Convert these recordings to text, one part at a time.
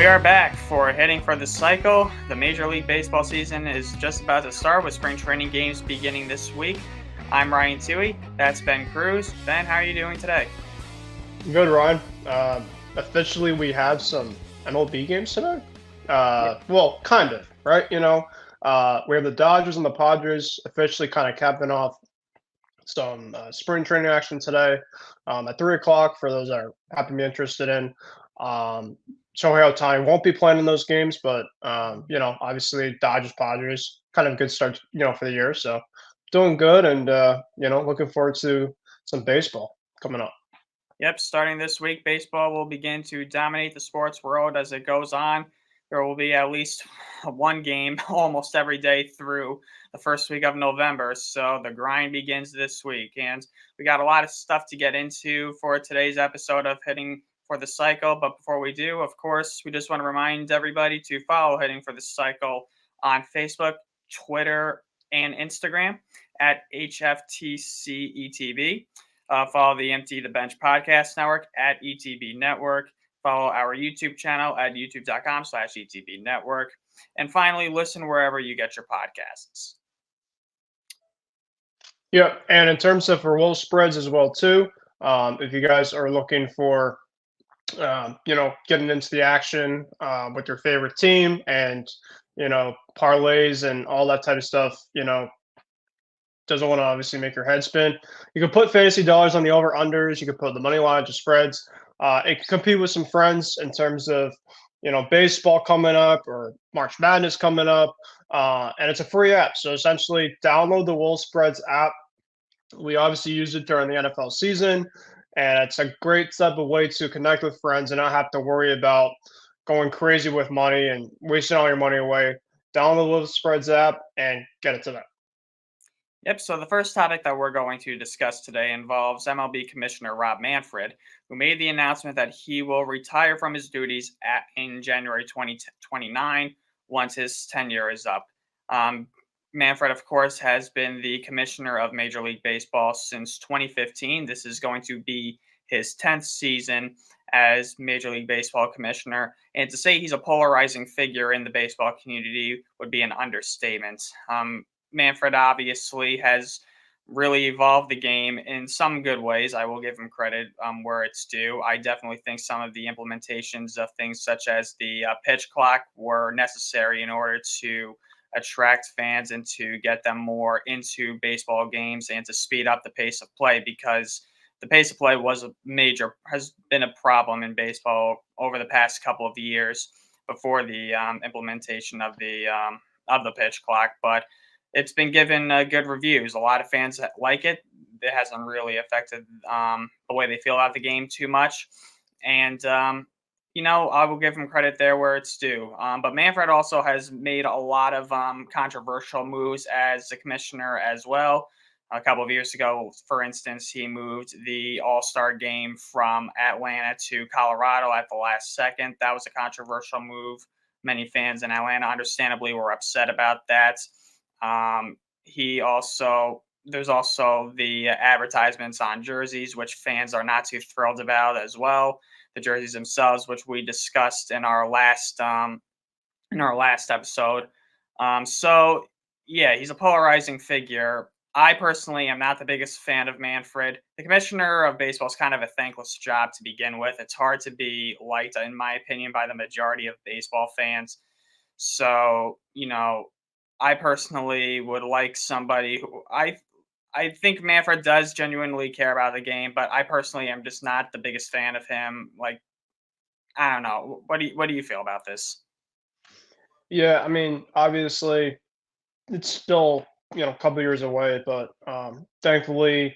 We are back for Hitting for the Cycle. The Major League Baseball season is just about to start with spring training games beginning this week. I'm Ryan Touhey. That's Ben Kruse. Ben, how are you doing today? Good, Ryan. Officially, we have some MLB games today. Well, kind of, right? We have the Dodgers and the Padres officially kind of capping off some spring training action today at 3 o'clock for those that are happen to be interested in. Shohei Ohtani won't be playing in those games, but obviously Dodgers Padres kind of a good start, for the year. So doing good, and looking forward to some baseball coming up. Yep, starting this week, baseball will begin to dominate the sports world as it goes on. There will be at least one game almost every day through the first week of November. So the grind begins this week. And we got a lot of stuff to get into for today's episode of Hitting for the Cycle. But before we do, of course, we just want to remind everybody to follow Hitting for the Cycle on Facebook, Twitter, and Instagram at HFTC follow the Empty the Bench podcast network at ETB Network. Follow our YouTube channel at youtube.com/ETB Network. And finally, listen wherever you get your podcasts. Yeah, and in terms of for Will spreads as well too, if you guys are looking for, getting into the action with your favorite team and parlays and all that type of stuff, doesn't want to obviously make your head spin. You can put fantasy dollars on the over unders. You can put the money line to spreads. It can compete with some friends in terms of baseball coming up or March Madness coming up, and it's a free app. So essentially, download the Will Spreads app. We obviously use it during the NFL season, and it's a great type of way to connect with friends and not have to worry about going crazy with money and wasting all your money away. Download the Will Spreads app and get it today. Yep, so the first topic that we're going to discuss today involves MLB Commissioner Rob Manfred, who made the announcement that he will retire from his duties in January 2029 once his tenure is up. Manfred, of course, has been the commissioner of Major League Baseball since 2015. This is going to be his 10th season as Major League Baseball commissioner. And to say he's a polarizing figure in the baseball community would be an understatement. Manfred obviously has really evolved the game in some good ways. I will give him credit where it's due. I definitely think some of the implementations of things such as the pitch clock were necessary in order to attract fans and to get them more into baseball games and to speed up the pace of play, because the pace of play has been a problem in baseball over the past couple of years before the implementation of the pitch clock. But it's been given good reviews. A lot of fans like it. It hasn't really affected the way they feel about the game too much. And, I will give him credit there where it's due. But Manfred also has made a lot of controversial moves as the commissioner as well. A couple of years ago, for instance, he moved the All-Star game from Atlanta to Colorado at the last second. That was a controversial move. Many fans in Atlanta understandably were upset about that. There's also the advertisements on jerseys, which fans are not too thrilled about as well. The jerseys themselves, which we discussed in our last episode. So yeah, he's a polarizing figure. I personally am not the biggest fan of Manfred. The commissioner of baseball is kind of a thankless job to begin with. It's hard to be liked, in my opinion, by the majority of baseball fans. So, I personally would like somebody who I think Manfred does genuinely care about the game, but I personally am just not the biggest fan of him. Like, I don't know. What do you feel about this? Yeah, I mean, obviously, it's still a couple years away, but thankfully,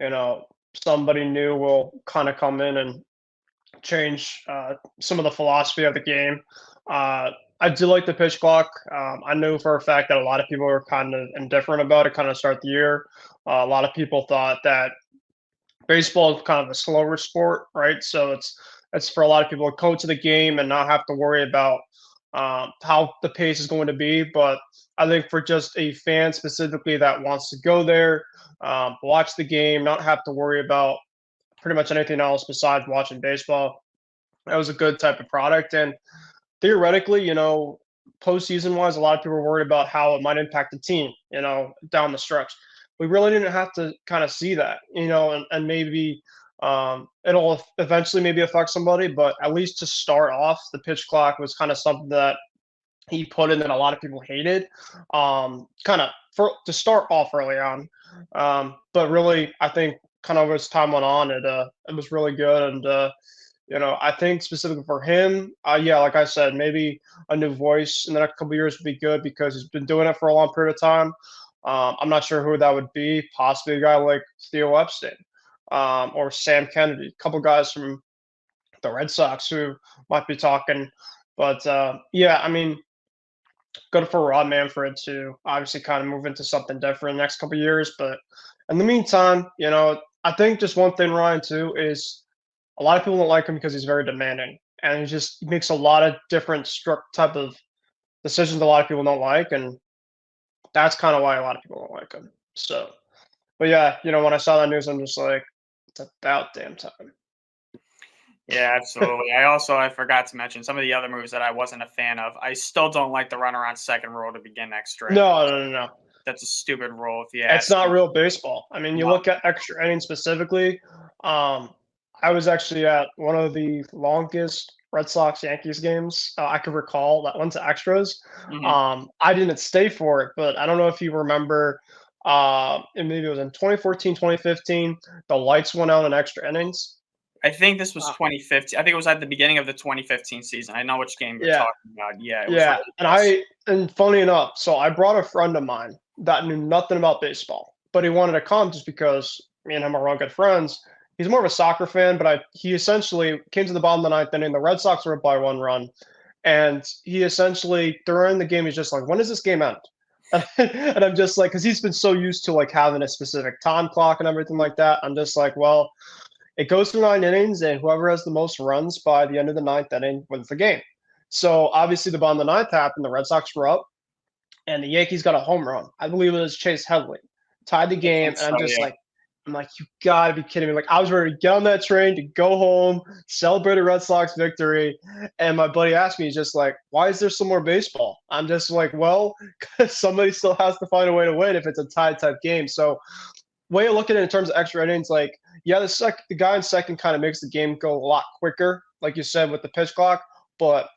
you know, somebody new will kind of come in and change some of the philosophy of the game. I do like the pitch clock. I know for a fact that a lot of people are kind of indifferent about it, kind of start the year. A lot of people thought that baseball is kind of a slower sport, right? So it's for a lot of people to coach the game and not have to worry about how the pace is going to be. But I think for just a fan specifically that wants to go there, watch the game, not have to worry about pretty much anything else besides watching baseball, that was a good type of product. And theoretically, postseason wise, a lot of people were worried about how it might impact the team, down the stretch. We really didn't have to kind of see that, and maybe it'll eventually maybe affect somebody, but at least to start off, the pitch clock was kind of something that he put in that a lot of people hated, kind of for to start off early on. But really, I think kind of as time went on, it was really good, and I think specifically for him, yeah, like I said, maybe a new voice in the next couple of years would be good because he's been doing it for a long period of time. I'm not sure who that would be. Possibly a guy like Theo Epstein, or Sam Kennedy, a couple guys from the Red Sox who might be talking. But yeah, I mean, good for Rob Manfred to obviously kind of move into something different in the next couple of years. But in the meantime, I think just one thing, Ryan, too, is a lot of people don't like him because he's very demanding, and he makes a lot of different type of decisions a lot of people don't like, and that's kind of why a lot of people don't like him. So, but yeah, when I saw that news, I'm just like, it's about damn time. Yeah, absolutely. I forgot to mention some of the other moves that I wasn't a fan of. I still don't like the runner on second rule to begin extra innings. No, no, no, no. That's a stupid rule if you It's ask not me. real baseball. I mean, you No. look at extra innings specifically. Um, I was actually at one of the longest Red Sox Yankees games I could recall that went to extras. Mhm. I didn't stay for it, but I don't know if you remember. And maybe it was in 2014, 2015. The lights went out in extra innings. I think this was Uh, 2015. I think it was at the beginning of the 2015 season. I know which game you're yeah, talking about. Yeah, it was yeah. ridiculous. And funny enough, so I brought a friend of mine that knew nothing about baseball, but he wanted to come just because me and him are real good friends. He's more of a soccer fan, but he essentially came to the bottom of the ninth inning. The Red Sox were up by 1 run, and he essentially during the game he's just like, "When does this game end?" And I'm just like, because he's been so used to like having a specific time clock and everything like that. I'm just like, well, it goes through 9 innings, and whoever has the most runs by the end of the ninth inning wins the game. So obviously, the bottom of the ninth happened. The Red Sox were up, and the Yankees got a home run. I believe it was Chase Headley, tied the I game, think and so, yeah. I'm like, you gotta be kidding me! Like, I was ready to get on that train to go home, celebrate a Red Sox victory, and my buddy asked me, he's just like, "Why is there some more baseball?" I'm just like, "Well, because somebody still has to find a way to win if it's a tie type game." So, way of looking at it in terms of extra innings, like, yeah, the guy in second kind of makes the game go a lot quicker, like you said with the pitch clock, but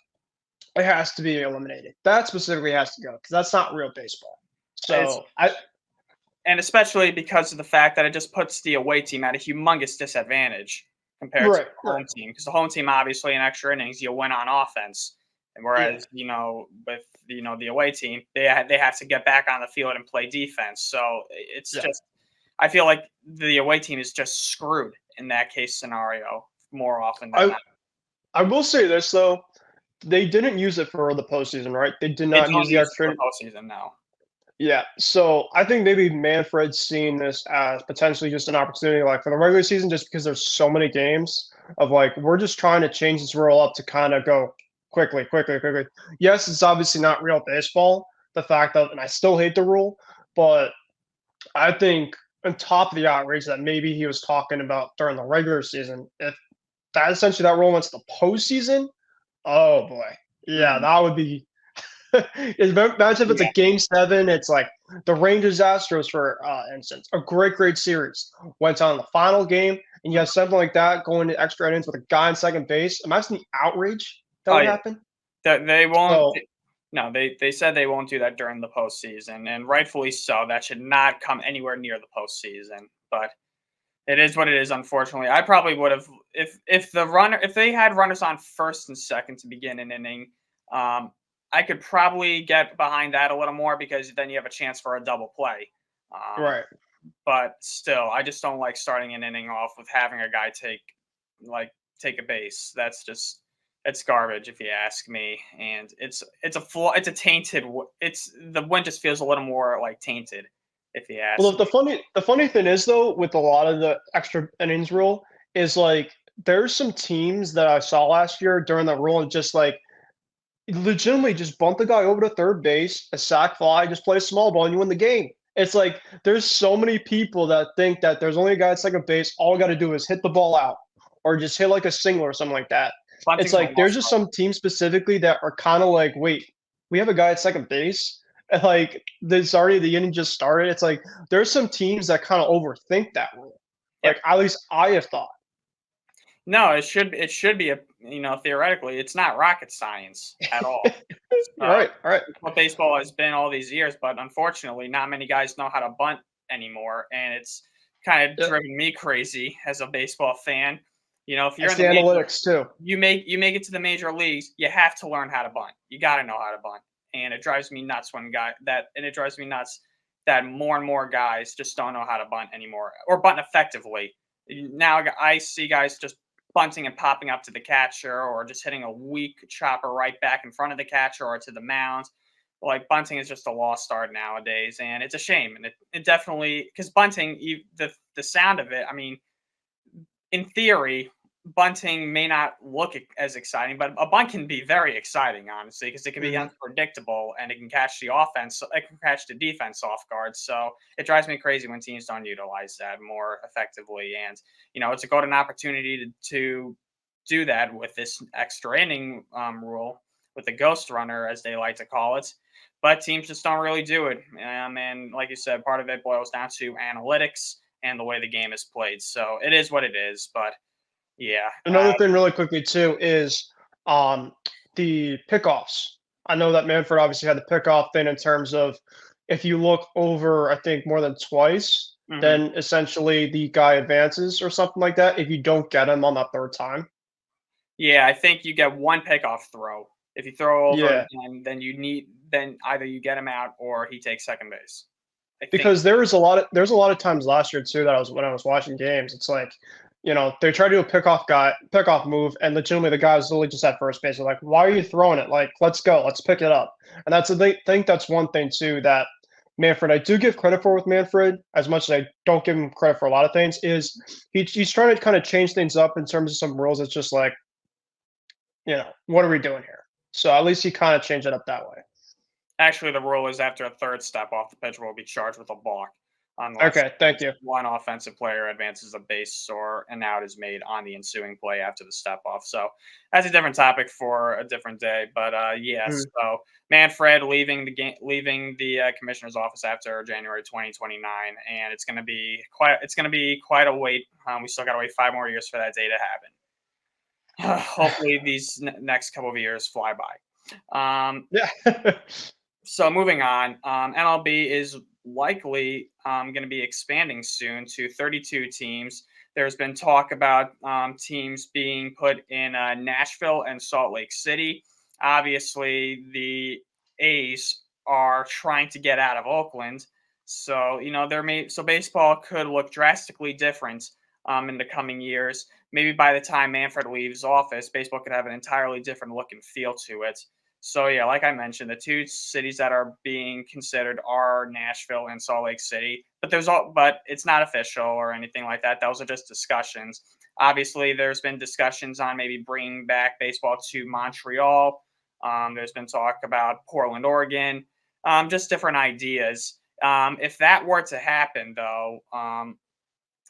it has to be eliminated. That specifically has to go because that's not real baseball. It's So I and especially because of the fact that it just puts the away team at a humongous disadvantage compared to right, the right, home team. Because the home team, obviously, in extra innings, you'll win on offense, and yeah. whereas with the away team, they have to get back on the field and play defense. So it's Yeah. just I feel like the away team is just screwed in that case scenario more often than I not. I will say this though, they didn't use it for the postseason, right? They did They not use don't the use it extra. for the postseason now. Yeah. So I think maybe Manfred's seeing this as potentially just an opportunity, like for the regular season, just because there's so many games of like we're just trying to change this rule up to kind of go quickly, quickly, quickly. Yes, it's obviously not real baseball. The fact of, and I still hate the rule, but I think on top of the outrage that maybe he was talking about during the regular season, if that essentially that rule went to the postseason, oh boy, yeah, Mhm. that would be. Imagine if it's a Yeah. game 7. It's like the Rangers Astros, for instance, a great, great series went on in the final game, and you have something like that going to extra innings with a guy on second base. Imagine the outrage that Oh would yeah. happen. They won't. So No, they said they won't do that during the postseason, and rightfully so. That should not come anywhere near the postseason. But it is what it is. Unfortunately, I probably would have if they had runners on first and second to begin an inning. I could probably get behind that a little more because then you have a chance for a double play. Um, right. but still, I just don't like starting an inning off with having a guy like take a base. That's just it's garbage if you ask me. And it's a tainted. It's the win just feels a little more like tainted if you Well, ask me. the funny thing is though, with a lot of the extra innings rule, is like there's some teams that I saw last year during that rule and just like legitimately just bunt the guy over to third base, a sac fly, just play a small ball, and you win the game. It's like there's so many people that think that there's only a guy at second base. All we got to do is hit the ball out, or just hit like a single or something like that. It's Bunting's a like there's lost just art. some teams specifically that are kind of like, wait, we have a guy at second base. And like the inning just started. It's like there's some teams that kind of overthink that rule. Like Yep. at least I have thought. No, it should be a theoretically, it's not rocket science at all. You're right. All right. It's what baseball has been all these years, but unfortunately, not many guys know how to bunt anymore, and it's kind of Yep. driven me crazy as a baseball fan. If you're It's in the the major, analytics too. you make it to the major leagues, you have to learn how to bunt. You got to know how to bunt, and it drives me nuts it drives me nuts that more and more guys just don't know how to bunt anymore or bunt effectively. Now I see guys just bunting and popping up to the catcher or just hitting a weak chopper right back in front of the catcher or to the mound. Like bunting is just a lost art nowadays, and it's a shame. And it definitely because bunting, the sound of it. I mean, in theory, bunting may not look as exciting, but a bunt can be very exciting, honestly, because it can be Hmm. unpredictable and it can catch the offense, it can catch the defense off guard. So it drives me crazy when teams don't utilize that more effectively. And it's a golden opportunity to do that with this extra inning rule, with the ghost runner, as they like to call it. But teams just don't really do it. And like you said, part of it boils down to analytics and the way the game is played. So it is what it is. But yeah, Another thing, really quickly too, is um, the pickoffs. I know that Manfred obviously had the pickoff thing in terms of if you look over, I think more than twice, mhm. then essentially the guy advances or something like that. If you don't get him on that third time, Yeah, I think you get one pickoff throw. If you throw over yeah, again, then either you get him out or he takes second base. I think. because there's a lot of times last year too that I was when I was watching games. It's like, they try to do a pickoff move, and legitimately the guy was literally just at first base. They're like, why are you throwing it? Like, let's go, let's pick it up. And that's think that's one thing too that Manfred I do give credit for with Manfred, as much as I don't give him credit for a lot of things, is he's trying to kind of change things up in terms of some rules. It's just like, what are we doing here? So at least he kind of changed it up that way. Actually, the rule is after a third step off, the pitcher will be charged with a balk unless Okay, thank you. one offensive player advances a base or an out is made on the ensuing play after the step off. So that's a different topic for a different day. But yes, Mm. so Manfred leaving the commissioner's office after January 2029, and it's going to be quite a wait. We still got to wait 5 more years for that day to happen. Hopefully, these next couple of years fly by. Yeah. So moving on, MLB is likely going to be expanding soon to 32 teams. There's been talk about teams being put in Nashville and Salt Lake City. Obviously, the A's are trying to get out of Oakland, so baseball could look drastically different in the coming years. Maybe by the time Manfred leaves office, baseball could have an entirely different look and feel to it. So yeah, like I mentioned, the two cities that are being considered are Nashville and Salt Lake City. But it's not official or anything like that. Those are just discussions. Obviously, there's been discussions on maybe bringing back baseball to Montreal. There's been talk about Portland, Oregon, just different ideas. If that were to happen, though,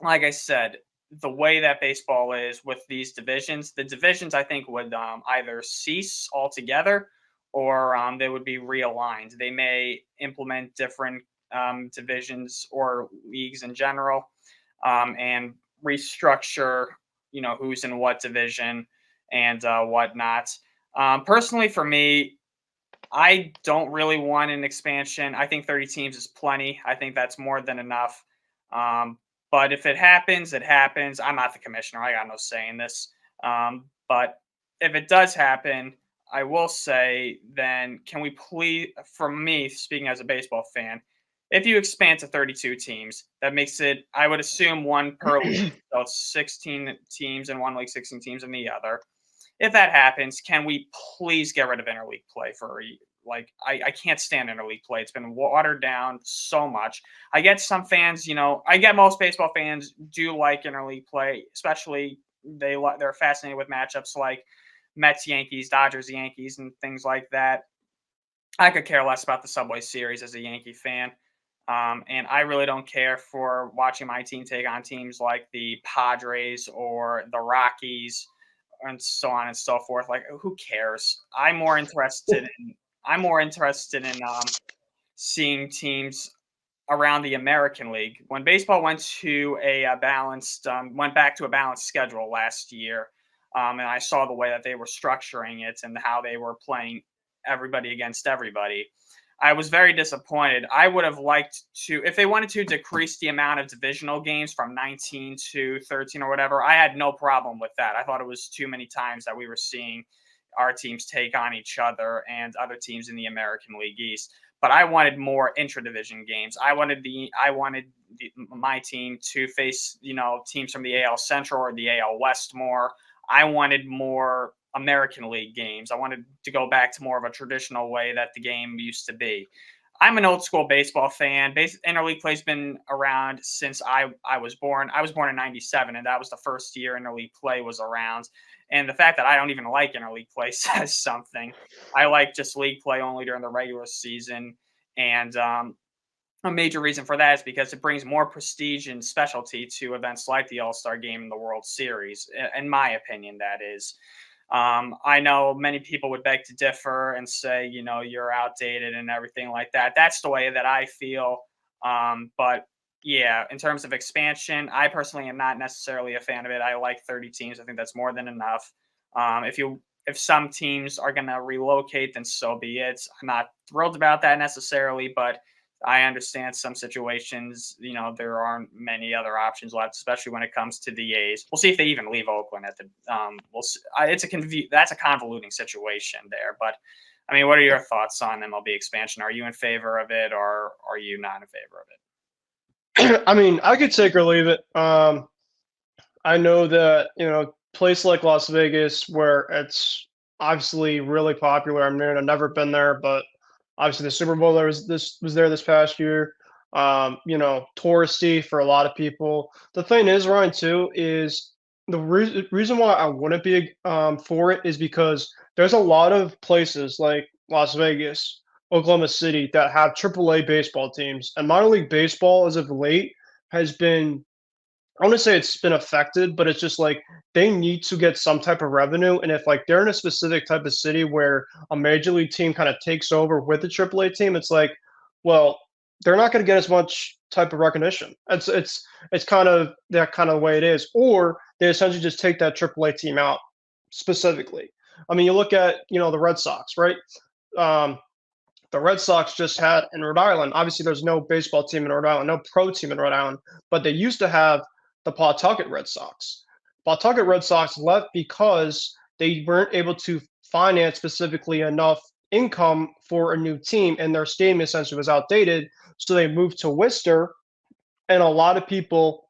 like I said, the way that baseball is with these divisions, the divisions I think would either cease altogether or they would be realigned. They may implement different divisions or leagues in general and restructure, who's in what division and whatnot. Personally, for me, I don't really want an expansion. I think 30 teams is plenty. I think that's more than enough. Um, but if it happens, it happens. I'm not the commissioner. I got no say in this. But if it does happen, I will say then can we please, for me, speaking as a baseball fan, if you expand to 32 teams, that makes it, I would assume, one per league. So it's 16 teams in one league, 16 teams in the other. If that happens, can we please get rid of interleague play like I can't stand interleague play. It's been watered down so much. I get some fans, I get most baseball fans do like interleague play, especially they're fascinated with matchups like Mets Yankees, Dodgers Yankees, and things like that. I could care less about the Subway Series as a Yankee fan. And I really don't care for watching my team take on teams like the Padres or the Rockies and so on and so forth. Like, who cares? I'm more interested in seeing teams around the American League. When baseball went back to a balanced schedule last year, and I saw the way that they were structuring it and how they were playing everybody against everybody. I was very disappointed. I would have liked to, if they wanted to decrease the amount of divisional games from 19 to 13 or whatever, I had no problem with that. I thought it was too many times that we were seeing our teams take on each other and other teams in the American League East. But I wanted more intra-division games. My team to face, teams from the AL Central or the AL West more. I wanted more American League games. I wanted to go back to more of a traditional way that the game used to be. I'm an old school baseball fan. Interleague play's been around since I was born. I was born in '97, and that was the first year interleague play was around. And the fact that I don't even like interleague play says something. I like just league play only during the regular season, and a major reason for that is because it brings more prestige and specialty to events like the All-Star Game and the World Series. In my opinion, that is. I know many people would beg to differ and say, you're outdated and everything like that. That's the way that I feel. But yeah, in terms of expansion, I personally am not necessarily a fan of it. I like 30 teams. I think that's more than enough. If some teams are going to relocate, then so be it. I'm not thrilled about that necessarily, but I understand some situations, there aren't many other options left, especially when it comes to the A's. We'll see if they even leave Oakland at the. We'll see. That's a convoluting situation there. But I mean, what are your thoughts on MLB expansion? Are you in favor of it, or are you not in favor of it? I mean, I could take or leave it. I know that place like Las Vegas, where it's obviously really popular. I mean, I've never been there, but obviously the Super Bowl was there this past year. Touristy for a lot of people. The thing is, Ryan, too, is the reason why I wouldn't be for it is because there's a lot of places like Las Vegas, Oklahoma City that have AAA baseball teams, and minor league baseball as of late has been, I want to say it's been affected, but it's just like they need to get some type of revenue. And if like they're in a specific type of city where a major league team kind of takes over with the AAA team, it's like, well, they're not going to get as much type of recognition. It's kind of that kind of way it is. Or they essentially just take that AAA team out specifically. I mean, you look at the Red Sox, right? Um, the Red Sox just had in Rhode Island. Obviously, there's no baseball team in Rhode Island, no pro team in Rhode Island, but they used to have the Pawtucket Red Sox. Pawtucket Red Sox left because they weren't able to finance specifically enough income for a new team, and their stadium essentially was outdated. So they moved to Worcester, and a lot of people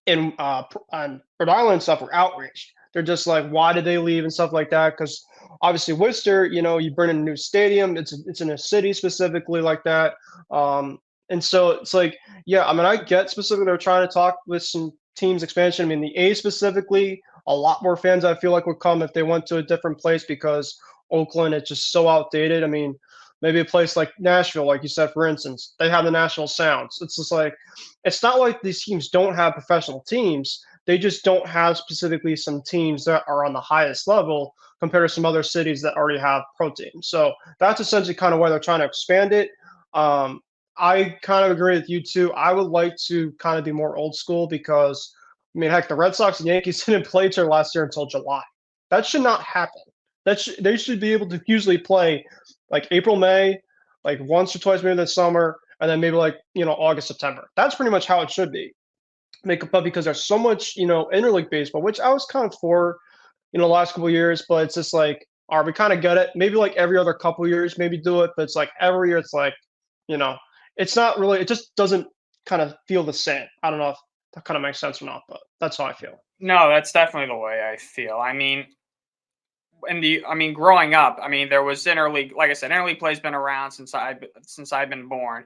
in on Rhode Island and stuff were outraged. They're just like, why did they leave and stuff like that? Because obviously Worcester, you bring in a new stadium. It's in a city specifically like that. And so it's like, yeah, I mean, I get specifically they're trying to talk with some teams expansion. I mean, the A specifically, a lot more fans I feel like would come if they went to a different place because Oakland, it's just so outdated. I mean, maybe a place like Nashville, like you said, for instance, they have the national sounds. It's just like, it's not like these teams don't have professional teams. They just don't have specifically some teams that are on the highest level compared to some other cities that already have pro teams. So that's essentially kind of why they're trying to expand it. I kind of agree with you too. I would like to kind of be more old school because, I mean, heck, the Red Sox and Yankees didn't play each other last year until July. That should not happen. They should be able to usually play like April, May, like once or twice maybe this summer, and then maybe like August, September. That's pretty much how it should be. Make up because there's so much interleague baseball, which I was kind of for the last couple of years, but it's just like, all right, we kind of get it. Maybe like every other couple of years, maybe do it, but it's like every year, it's like, it's not really. It just doesn't kind of feel the same. I don't know if that kind of makes sense or not, but that's how I feel. No, that's definitely the way I feel. Growing up, there was interleague. Like I said, interleague play's been around since I've been born.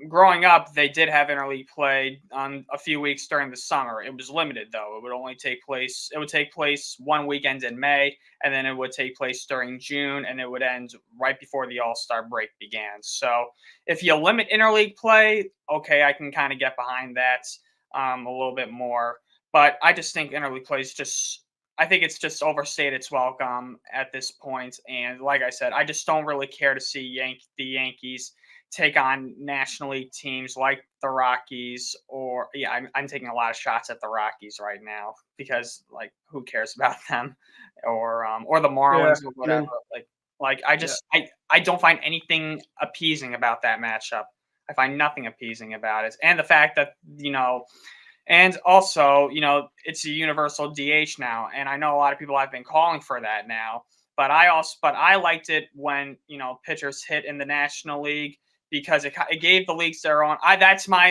Growing up, they did have interleague play on a few weeks during the summer. It was limited though. It would take place one weekend in May, and then it would take place during June, and it would end right before the All-Star break began. So if you limit interleague play, okay, I can kind of get behind that a little bit more. But I just think interleague play is just I think it's just overstayed its welcome at this point. And like I said, I just don't really care to see the Yankees take on National League teams like the Rockies. Or yeah, I'm taking a lot of shots at the Rockies right now because like who cares about them, or the Yeah, Marlins or I whatever. mean, I yeah, just I don't find anything appeasing about that matchup. I find nothing appeasing about it, and the fact that and also, it's a universal DH now, and I know a lot of people have been calling for that now. But I liked it when pitchers hit in the National League because it gave the leagues their own.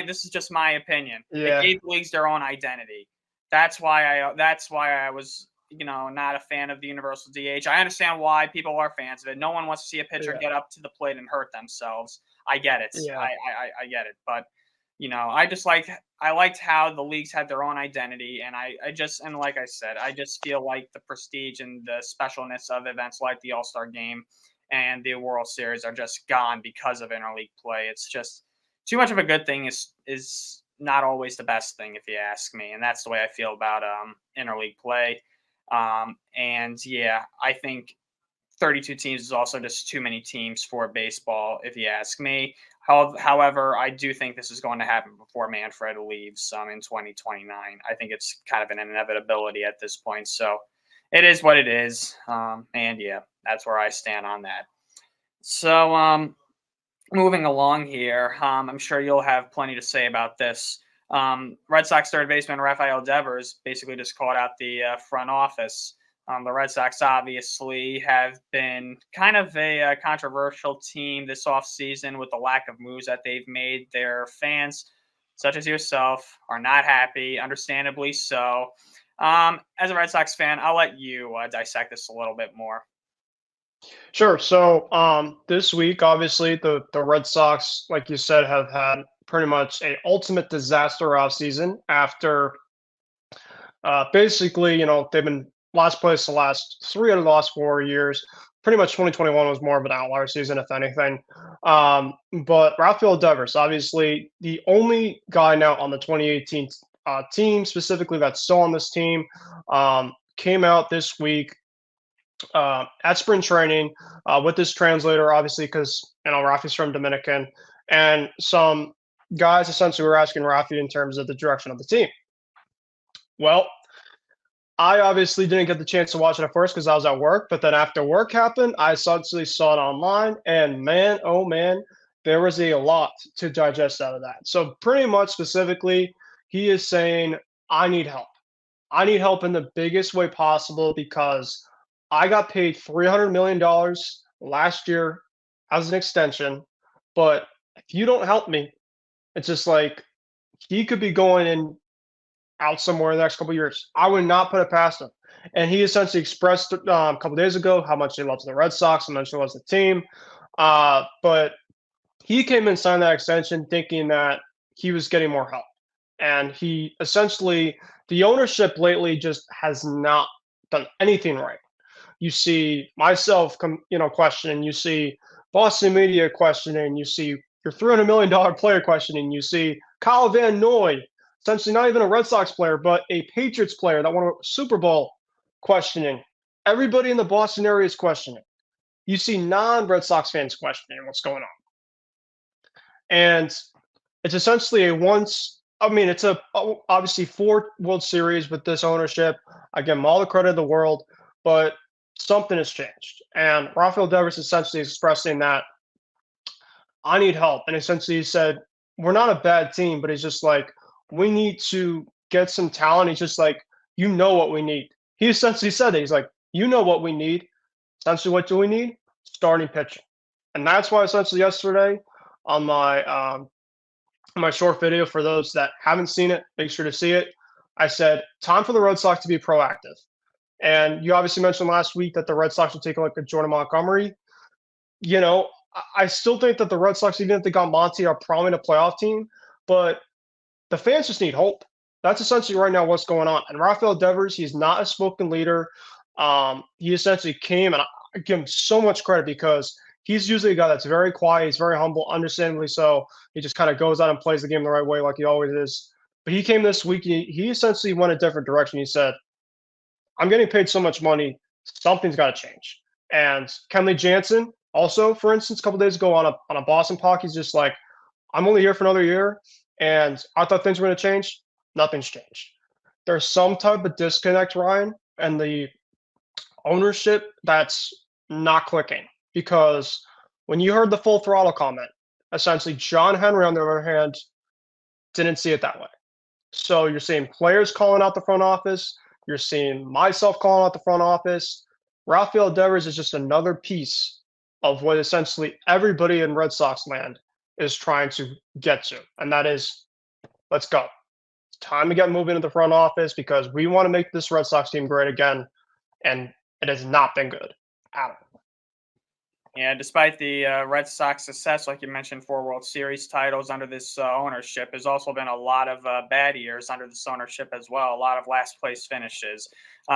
This is just my opinion. It yeah, gave the leagues their own identity. That's why I was not a fan of the universal DH. I understand why people are fans of it. No one wants to see a pitcher yeah, get up to the plate and hurt themselves. I get it. yeah. I get it, but I liked how the leagues had their own identity, and and like I said, I just feel like the prestige and the specialness of events like the All Star Game and the World Series are just gone because of interleague play. It's just too much of a good thing is not always the best thing, if you ask me, and that's the way I feel about interleague play. And yeah, I think 32 teams is also just too many teams for baseball, if you ask me. However, I do think this is going to happen before Manfred leaves in 2029. I think it's kind of an inevitability at this point. So it is what it is. And yeah, that's where I stand on that. So moving along here, I'm sure you'll have plenty to say about this. Red Sox third baseman Rafael Devers basically just called out the front office. The Red Sox obviously have been kind of a controversial team this offseason with the lack of moves that they've made. Their fans, such as yourself, are not happy, understandably so. As a Red Sox fan, I'll let you dissect this a little bit more. Sure. So this week, obviously, the Red Sox, like you said, have had pretty much a ultimate disaster offseason after basically, they've been last place the last three out of the last 4 years. Pretty much 2021 was more of an outlier season, if anything. But Rafael Devers, obviously, the only guy now on the 2018 team, specifically that's still on this team, came out this week at spring training with this translator, obviously, because Rafi's from Dominican, and some guys essentially were asking Rafi in terms of the direction of the team. Well, I obviously didn't get the chance to watch it at first because I was at work, but then after work happened, I essentially saw it online, and man, oh man, there was a lot to digest out of that. So pretty much specifically, he is saying, I need help. I need help in the biggest way possible because I got paid $300 million last year as an extension. But if you don't help me, it's just like he could be going in out somewhere in the next couple of years. I would not put it past him. And he essentially expressed a couple days ago how much he loves the Red Sox, how much he loves the team. But he came and signed that extension thinking that he was getting more help. And he essentially, the ownership lately just has not done anything right. You see myself, questioning. You see Boston media questioning. You see your $300 million player questioning. You see Kyle Van Noy, essentially not even a Red Sox player, but a Patriots player that won a Super Bowl, questioning. Everybody in the Boston area is questioning. You see non-Red Sox fans questioning what's going on. And it's essentially a once. I mean, it's obviously 4 World Series with this ownership. I give them all the credit in the world, but something has changed. And Rafael Devers essentially expressing that I need help. And essentially he said, we're not a bad team, but he's just like, we need to get some talent. He's just like, you know what we need. He essentially said that. He's like, you know what we need. Essentially, what do we need? Starting pitching. And that's why essentially yesterday on my short video, for those that haven't seen it, make sure to see it. I said, time for the Red Sox to be proactive. And you obviously mentioned last week that the Red Sox would take a look at Jordan Montgomery. I still think that the Red Sox, even if they got Monty, are probably a playoff team, but the fans just need hope. That's essentially right now what's going on. And Rafael Devers, he's not a spoken leader. He essentially came, and I give him so much credit because he's usually a guy that's very quiet. He's very humble, understandably so. He just kind of goes out and plays the game the right way like he always is. But he came this week. He essentially went a different direction. He said, I'm getting paid so much money, something's got to change. And Kenley Jansen, also, for instance, a couple days ago on a Boston puck, he's just like, I'm only here for another year, and I thought things were going to change. Nothing's changed. There's some type of disconnect, Ryan, and the ownership that's not clicking because when you heard the full throttle comment, essentially John Henry, on the other hand, didn't see it that way. So you're seeing players calling out the front office. You're seeing myself calling out the front office. Rafael Devers is just another piece of what essentially everybody in Red Sox land is trying to get to. And that is, let's go. It's time to get moving to the front office because we want to make this Red Sox team great again. And it has not been good at all. Yeah, despite the Red Sox success, like you mentioned, 4 World Series titles under this ownership, there's also been a lot of bad years under this ownership as well. A lot of last place finishes.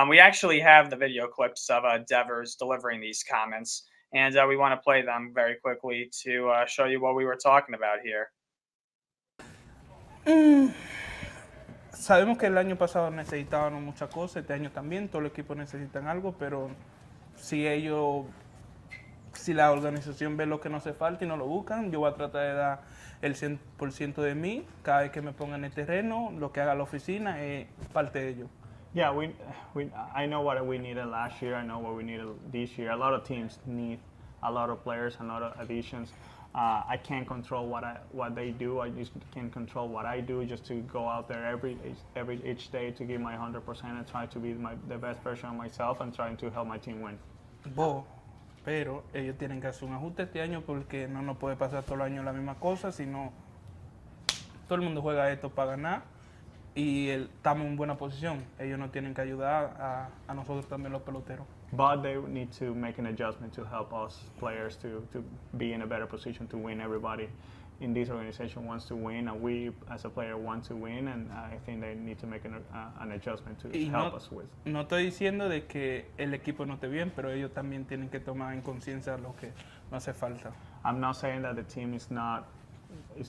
We actually have the video clips of Devers delivering these comments, and we want to play them very quickly to show you what we were talking about here. Sabemos que el año pasado necesitaban muchas cosas, este año también, todos los equipos necesitan algo, pero si la organización ve lo que no hace falta y no lo buscan, yo voy a tratar de dar el 100% de mí cada vez que me ponga en el terreno, lo que haga la oficina es parte de ello. Yeah, I know what we needed last year. I know what we needed this year. A lot of teams need a lot of players, a lot of additions. I can't control what they do. I just can control what I do. Just to go out there each day to give my 100% and try to be the best version of myself and trying to help my team win. Pero ellos tienen que hacer un ajuste este año porque no nos puede pasar todo el año la misma cosa, sino todo el mundo juega esto para ganar y estamos en buena posición. Ellos nos tienen que ayudar a nosotros también los peloteros. But they need to make an adjustment to help us players to be in a better position to win. Everybody in this organization wants to win, and we as a player want to win, and I think they need to make an adjustment to help us with. No estoy diciendo de que el equipo no esté bien, pero ellos también tienen que tomar en conciencia lo que no hace falta. I'm not saying that the team is not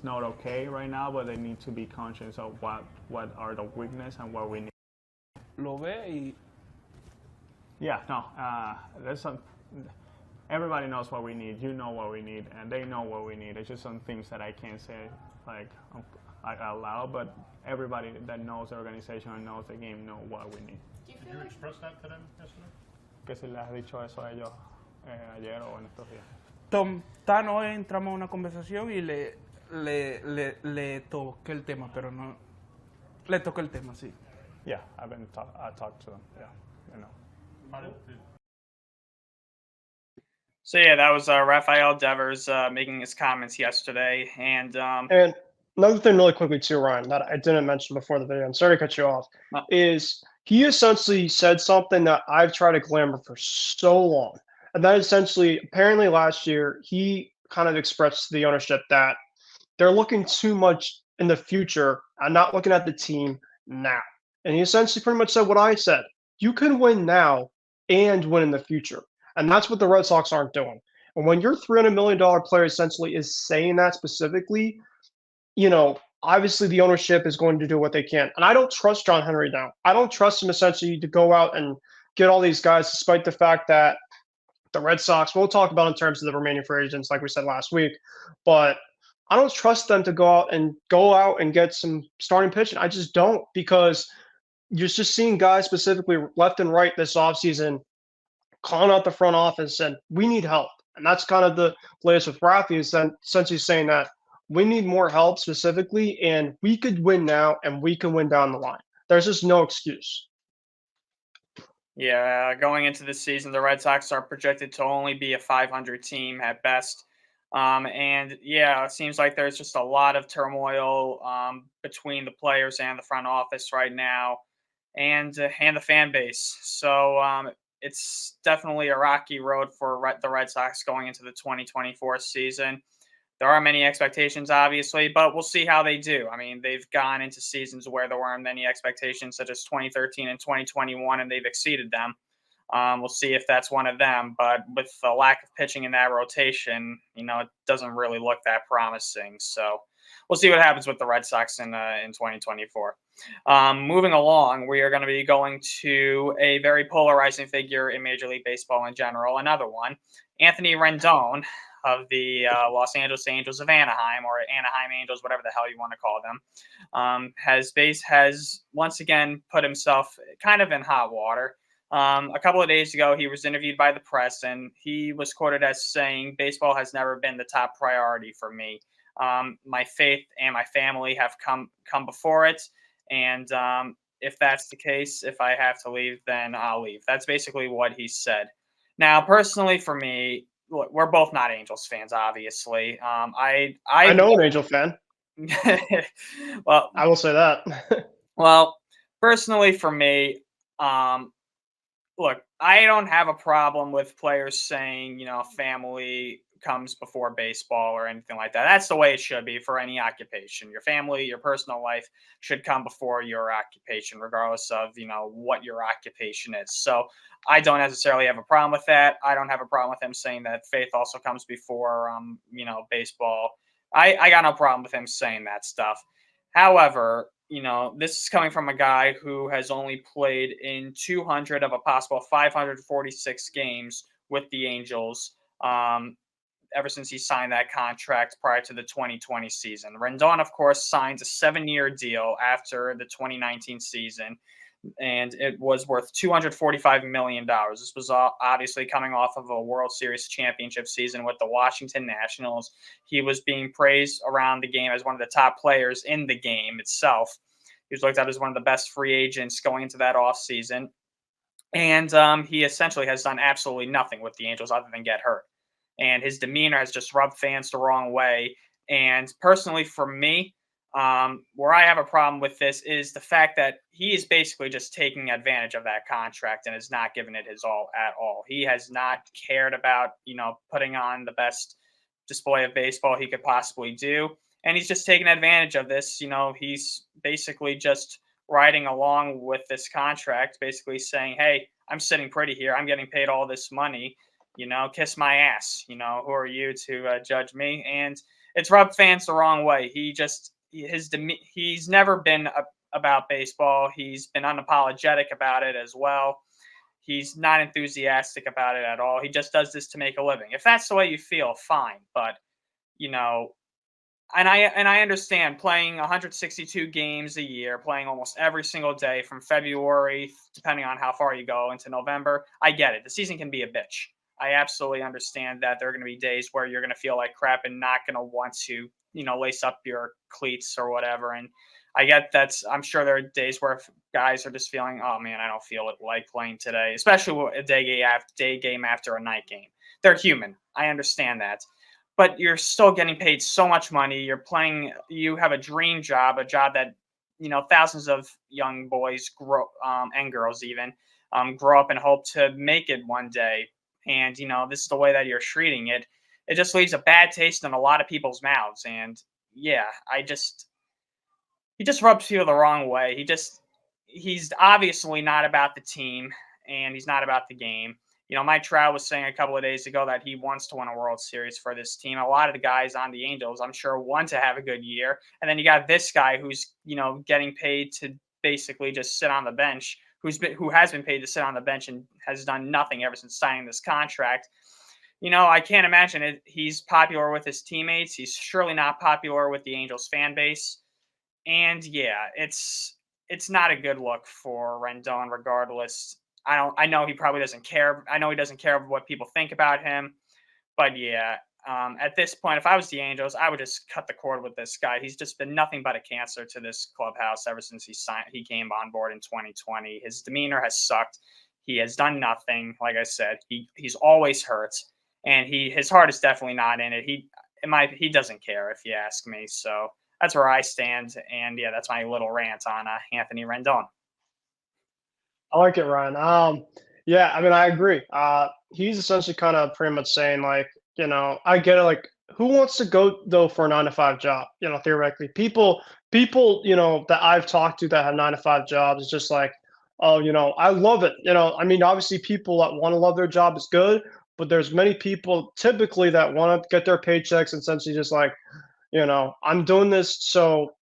okay right now, but they need to be conscious of what are the weakness and what we need. Lo ve y yeah, no, there's some. Everybody knows what we need. You know what we need, and they know what we need. It's just some things that I can't say like out loud, but everybody that knows the organization and knows the game know what we need. Did you express that to them yesterday? ¿Qué si les has dicho eso a ellos ayer o en estos días? Tano hoy entramos a una conversación y le toqué el tema, pero no le toqué el tema, sí. Yeah, I talked to them. Yeah, you know. So yeah, that was Rafael Devers making his comments yesterday, and another thing really quickly too, Ryan, that I didn't mention before the video, I'm sorry to cut you off, is he essentially said something that I've tried to glamour for so long. And that essentially, apparently last year, he kind of expressed to the ownership that they're looking too much in the future and not looking at the team now. And he essentially pretty much said what I said. You can win now and win in the future. And that's what the Red Sox aren't doing. And when your $300 million player essentially is saying that specifically, you know, obviously the ownership is going to do what they can. And I don't trust John Henry now. I don't trust him essentially to go out and get all these guys, despite the fact that the Red Sox, we'll talk about in terms of the remaining free agents, like we said last week, but I don't trust them to go out and get some starting pitching. I just don't, because you're just seeing guys specifically left and right this offseason calling out the front office and we need help. And that's kind of the latest with Rafi, is essentially saying that we need more help specifically, and we could win now and we can win down the line. There's just no excuse. Yeah, going into this season, the Red Sox are projected to only be a 500 team at best. And yeah, it seems like there's just a lot of turmoil between the players and the front office right now, and the fan base. So it's definitely a rocky road for the Red Sox going into the 2024 season. There are many expectations, obviously, but we'll see how they do. I mean, they've gone into seasons where there weren't many expectations, such as 2013 and 2021, and they've exceeded them. We'll see if that's one of them. But with the lack of pitching in that rotation, you know, it doesn't really look that promising. So we'll see what happens with the Red Sox in 2024. Moving along, we are going to be going to a very polarizing figure in Major League Baseball in general. Another one, Anthony Rendon of the Los Angeles Angels of Anaheim, or Anaheim Angels, whatever the hell you want to call them, has once again put himself kind of in hot water. A couple of days ago, he was interviewed by the press, and he was quoted as saying, "Baseball has never been the top priority for me. My faith and my family have come before it, and if that's the case, if I have to leave, then I'll leave." That's basically what he said. Now, personally, for me, look, we're both not Angels fans, obviously. I know an Angel fan. well, I will say that. well, personally, for me, look, I don't have a problem with players saying, family comes before baseball or anything like that. That's the way it should be for any occupation. Your family, your personal life should come before your occupation, regardless of, what your occupation is. So I don't necessarily have a problem with that. I don't have a problem with him saying that faith also comes before, baseball. I got no problem with him saying that stuff. However, this is coming from a guy who has only played in 200 of a possible 546 games with the Angels ever since he signed that contract prior to the 2020 season. Rendon, of course, signs a 7-year deal after the 2019 season, and it was worth $245 million. This was obviously coming off of a World Series championship season with the Washington Nationals. He was being praised around the game as one of the top players in the game itself. He was looked at as one of the best free agents going into that offseason. And he essentially has done absolutely nothing with the Angels other than get hurt. And his demeanor has just rubbed fans the wrong way. And personally, for me, where I have a problem with this is the fact that he is basically just taking advantage of that contract and is not giving it his all at all. He has not cared about, putting on the best display of baseball he could possibly do. And he's just taking advantage of this. He's basically just riding along with this contract, basically saying, "Hey, I'm sitting pretty here. I'm getting paid all this money. Kiss my ass. Who are you to judge me?" And it's rubbed fans the wrong way. He's never been about baseball. He's been unapologetic about it as well. He's not enthusiastic about it at all. He just does this to make a living. If that's the way you feel, fine. But, and I understand playing 162 games a year, playing almost every single day from February, depending on how far you go, into November. I get it. The season can be a bitch. I absolutely understand that there are going to be days where you're going to feel like crap and not going to want to, lace up your cleats or whatever. And I get I'm sure there are days where guys are just feeling, "Oh man, I don't feel like playing today," especially a day game after a night game. They're human. I understand that. But you're still getting paid so much money. You have a dream job, a job that, thousands of young boys and girls even grow up and hope to make it one day. And, this is the way that you're treating it. It just leaves a bad taste in a lot of people's mouths. And yeah, he just rubs people the wrong way. He's obviously not about the team, and he's not about the game. Mike Trout was saying a couple of days ago that he wants to win a World Series for this team. A lot of the guys on the Angels, I'm sure, want to have a good year. And then you got this guy who's, getting paid to basically just sit on the bench, who has been paid to sit on the bench and has done nothing ever since signing this contract. I can't imagine he's popular with his teammates. He's surely not popular with the Angels fan base. And yeah, it's not a good look for Rendon regardless. I know he probably doesn't care. I know he doesn't care what people think about him. But yeah, at this point, if I was the Angels, I would just cut the cord with this guy. He's just been nothing but a cancer to this clubhouse ever since he came on board in 2020. His demeanor has sucked. He has done nothing. Like I said, he's always hurt, and his heart is definitely not in it. He doesn't care, if you ask me. So that's where I stand. And yeah, that's my little rant on Anthony Rendon. I like it, Ryan. Yeah, I mean, I agree. He's essentially kind of pretty much saying, like, I get it. Like, who wants to go though for a 9-to-5 job? Theoretically, people, that I've talked to that have 9-to-5 jobs, it's just like, oh, I love it. I mean, obviously, people that want to love their job is good, but there's many people typically that want to get their paychecks and essentially just like, I'm doing this so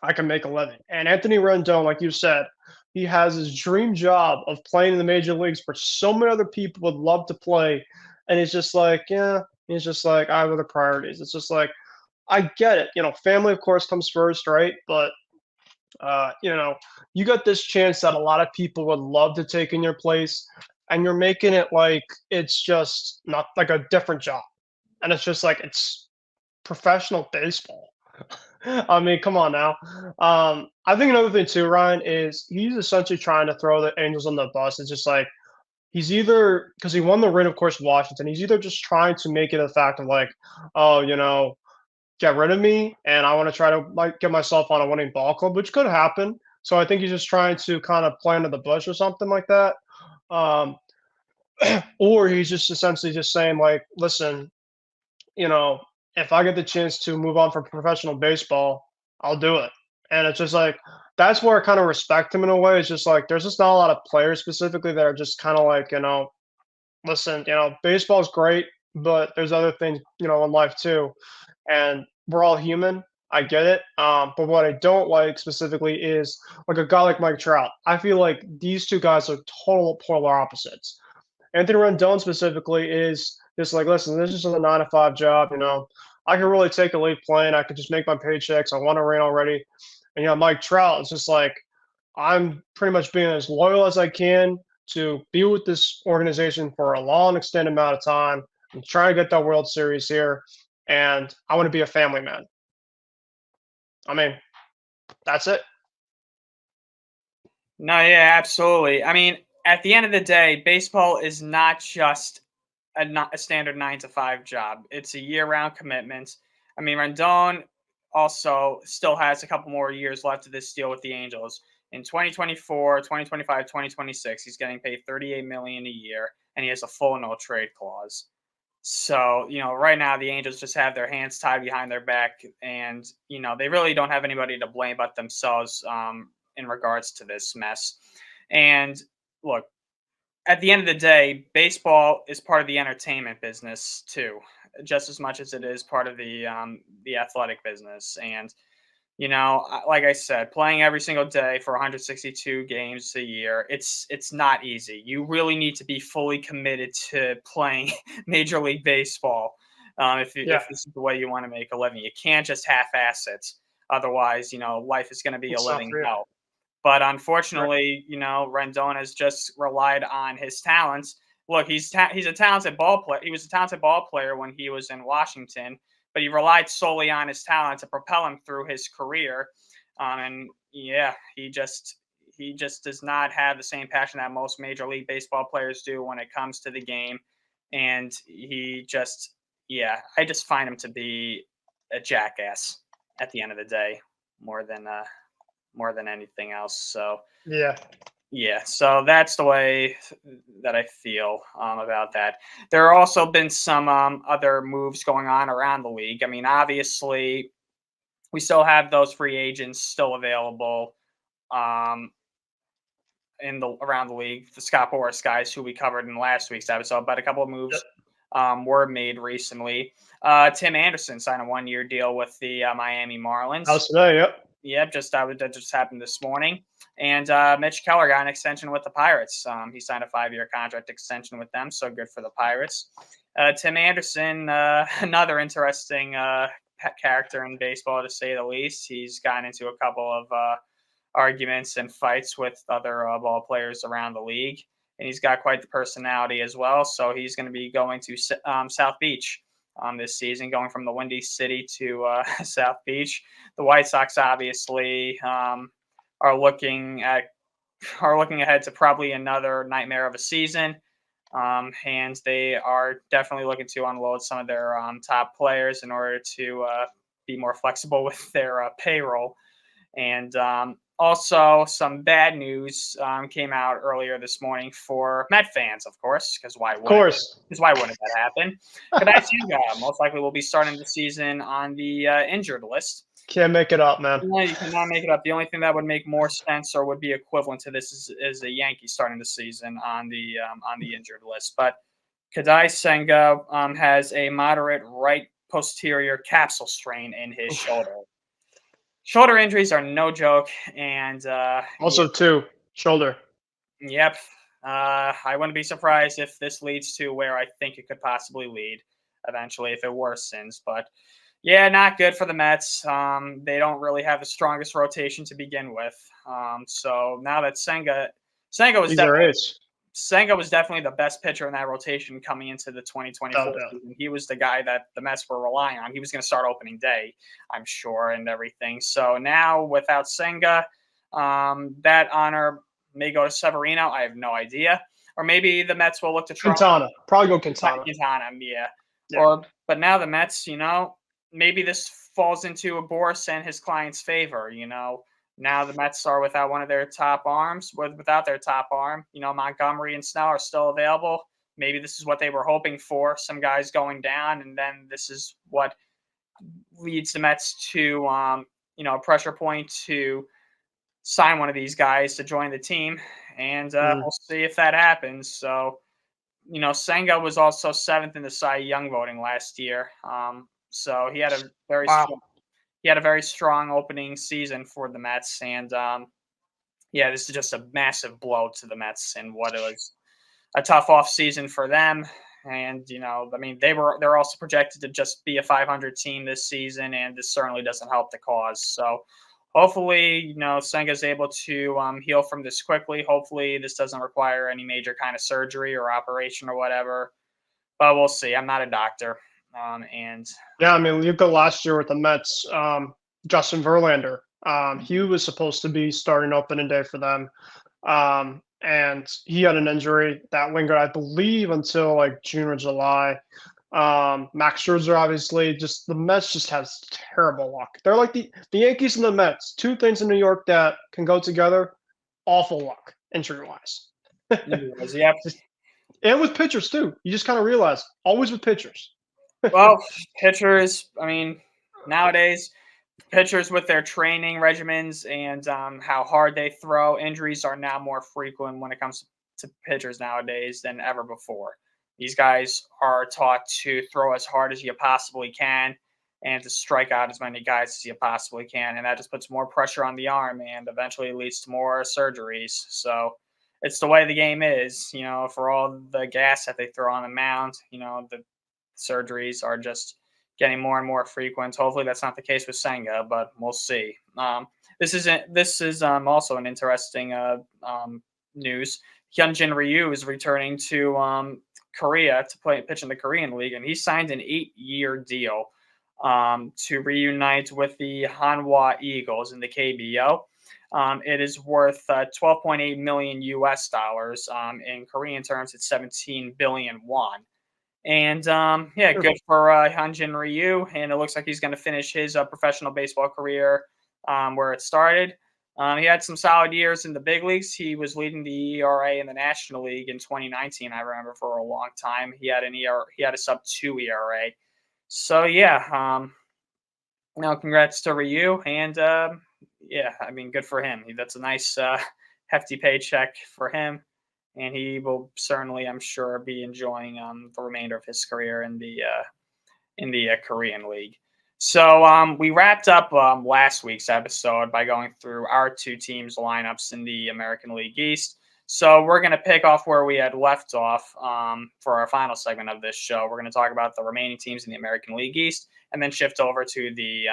I can make a living. And Anthony Rendon, like you said, he has his dream job of playing in the major leagues where so many other people would love to play. And he's just like, yeah, he's just like, I have other priorities. It's just like, I get it. Family, of course, comes first, right? But, you got this chance that a lot of people would love to take in your place. And you're making it like it's just not like a different job. And it's just like, it's professional baseball. I mean, come on now. I think another thing too, Ryan, is he's essentially trying to throw the Angels on the bus. It's just like he's either because he won the ring, of course, Washington. He's either just trying to make it a fact of like, oh, get rid of me, and I want to try to like get myself on a winning ball club, which could happen. So I think he's just trying to kind of play under the bush or something like that. Um, or he's just essentially just saying like, listen, you know, if I get the chance to move on from professional baseball, I'll do it. And it's just like that's where I kind of respect him in a way. It's just like there's just not a lot of players specifically that are just kind of like, listen, baseball's great, but there's other things, in life too. And we're all human. I get it. But what I don't like specifically is like a guy like Mike Trout. I feel like these two guys are total polar opposites. Anthony Rendon specifically is just like, listen, this is just a 9 to 5 job. I can really take a leap playing. I could just make my paychecks. I want a ring already. And Mike Trout is just like, I'm pretty much being as loyal as I can to be with this organization for a long, extended amount of time. I'm trying to get that World Series here, and I want to be a family man. I mean, that's it. No, yeah, absolutely. I mean, at the end of the day, baseball is not just a standard 9 to 5 job. It's a year-round commitment. I mean, Rendon also still has a couple more years left of this deal with the Angels. In 2024, 2025, 2026, he's getting paid $38 million a year, and he has a full no trade clause. So, right now the Angels just have their hands tied behind their back, and they really don't have anybody to blame but themselves in regards to this mess. And look, at the end of the day, baseball is part of the entertainment business too, just as much as it is part of the athletic business. And like I said, playing every single day for 162 games a year, it's not easy. You really need to be fully committed to playing Major League Baseball if this is the way you want to make a living. You can't just half-ass it. Otherwise, life is going to be a living hell. But unfortunately, Rendon has just relied on his talents. Look, he's a talented ball player. He was a talented ball player when he was in Washington, but he relied solely on his talent to propel him through his career. And yeah, he just does not have the same passion that most Major League Baseball players do when it comes to the game. And I just find him to be a jackass at the end of the day, more than anything else. So yeah, so that's the way that I feel about that. There have also been some other moves going on around the league. I mean, obviously, we still have those free agents still available around the league. The Scott Boras guys who we covered in last week's episode, but a couple of moves were made recently. Tim Anderson signed a 1-year deal with the Miami Marlins. How's today? Yep. Yep, that just happened this morning. And Mitch Keller got an extension with the Pirates. He signed a 5-year contract extension with them, so good for the Pirates. Tim Anderson, another interesting character in baseball, to say the least. He's gotten into a couple of arguments and fights with other ball players around the league, and he's got quite the personality as well. So he's going to be going to South Beach this season, going from the Windy City to South Beach. The White Sox obviously are looking ahead to probably another nightmare of a season, and they are definitely looking to unload some of their top players in order to be more flexible with their payroll. And also, some bad news came out earlier this morning for Met fans, of course, because why wouldn't that happen? Kadai Senga most likely will be starting the season on the injured list. Can't make it up, man. You cannot make it up. The only thing that would make more sense or would be equivalent to this is a Yankee starting the season on the injured list. But Kadai Senga has a moderate right posterior capsule strain in his shoulder. Shoulder injuries are no joke, and Also, too, shoulder. yep. I wouldn't be surprised if this leads to where I think it could possibly lead eventually if it worsens. But yeah, not good for the Mets. They don't really have the strongest rotation to begin with. So now that Senga was These are definitely ace. Senga was definitely the best pitcher in that rotation coming into the 2024 No doubt. season. He was the guy that the Mets were relying on. He was going to start opening day, I'm sure, and everything. So now without Senga, that honor may go to Severino. I have no idea. Or maybe the Mets will look to Trump. Quintana. Probably go Quintana. Yeah. Yeah. But now the Mets, maybe this falls into a Boris and his client's favor. Now the Mets are without one of their top arms. Without their top arm, Montgomery and Snell are still available. Maybe this is what they were hoping for, some guys going down, and then this is what leads the Mets to, a pressure point to sign one of these guys to join the team, and we'll see if that happens. So, Senga was also 7th in the Cy Young voting last year. So he had a very strong opening season for the Mets, and this is just a massive blow to the Mets and what it was a tough off season for them. And they're also projected to just be a 500 team this season, and this certainly doesn't help the cause. So hopefully, Senga's able to heal from this quickly. Hopefully, this doesn't require any major kind of surgery or operation or whatever. But we'll see. I'm not a doctor. Look at last year with the Mets. Justin Verlander. He was supposed to be starting opening day for them. And he had an injury that lingered, I believe, until like June or July. Max Scherzer, obviously, the Mets just has terrible luck. They're like the Yankees and the Mets. Two things in New York that can go together. Awful luck, injury-wise. Yep. And with pitchers, too. You just kind of realize, always with pitchers. Well, pitchers, nowadays, pitchers with their training regimens and how hard they throw, injuries are now more frequent when it comes to pitchers nowadays than ever before. These guys are taught to throw as hard as you possibly can and to strike out as many guys as you possibly can. And that just puts more pressure on the arm and eventually leads to more surgeries. So it's the way the game is, for all the gas that they throw on the mound, the surgeries are just getting more and more frequent. Hopefully that's not the case with Senga, but we'll see. This is also an interesting news. Hyunjin Ryu is returning to Korea to pitch in the Korean League, and he signed an 8-year deal to reunite with the Hanwha Eagles in the KBO. It is worth 12.8 million US dollars. In Korean terms, it's 17 billion won. And good for Hyunjin Ryu. And it looks like he's going to finish his professional baseball career where it started. He had some solid years in the big leagues. He was leading the ERA in the National League in 2019. I remember for a long time he had a sub-2 ERA. So congrats to Ryu, and good for him. That's a nice hefty paycheck for him, and he will certainly, I'm sure, be enjoying the remainder of his career in the Korean League. So we wrapped up last week's episode by going through our two teams' lineups in the American League East. So we're going to pick off where we had left off for our final segment of this show. We're going to talk about the remaining teams in the American League East and then shift over to the